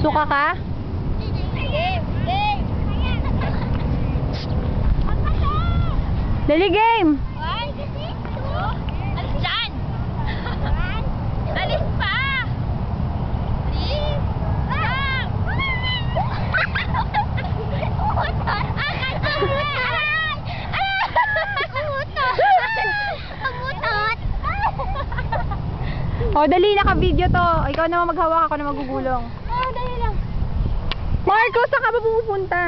Suka ka? Game! Game! Dali game! 1, 2, alis dyan! Alis pa! 3, O, dali, naka-video to. Ikaw naman maghawak, ako na magugulong. dali lang. Marco, saan ka ba pupunta?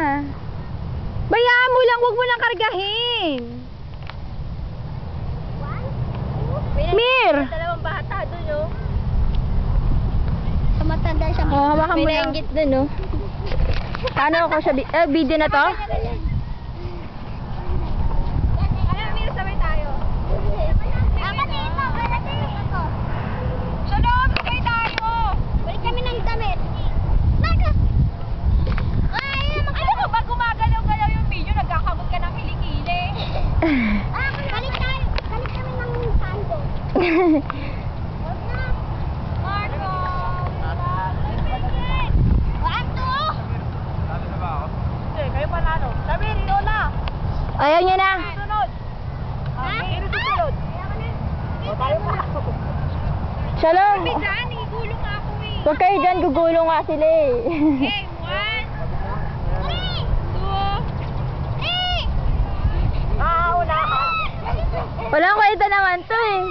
Bayaan mo lang, huwag mo lang kargahin. Mir! Dalawang bata doon, oh. Tumatanda siya. Oh, hawakan mo May lang. nainggit doon, oh. Paano ako siya? Video na to? Ano, Mir, sabay tayo. Dapat dito, wala dito. Sa loob, sabay tayo. Balik kami ng damit. Bakit? Alam mo ba, gumagalaw-galaw yung video, nagkakabot ka ng kilikili. Balik tayo. Balik kami ng sando. Huwag na. Marco. 1, 2. Hindi, kayo panalo. Sabi, Lola. Ayaw niya na. Sunod. Sino susunod? O, tayo pa. Shalom. Sabi dyan, igulong ako eh. Huwag kayo dyan, gugulong nga sila eh. Okay, 1, 2, 3. Una ka. Walang kwenta naman to eh.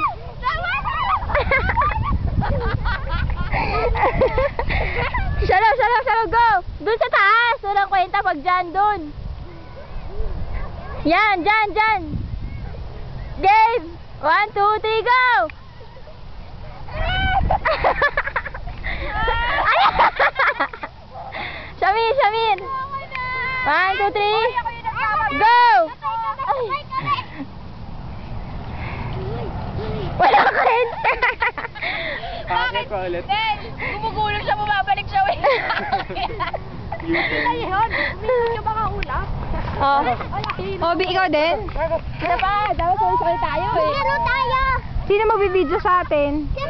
Shalom, go! Doon sa taas! Walang kwenta pag dyan, doon. Yan, dyan. Game! 1, 2, 3, go! Shamir! 1, 2, 3, go! Ay. Walang kwenta! Bakit? Ben, gumugulong siya, bumabalik siya. Ayun, minsan siya makahulap. Obi, ikaw din? Isa pa, dapat sulit tayo eh. Sino magbibideo sa atin? Si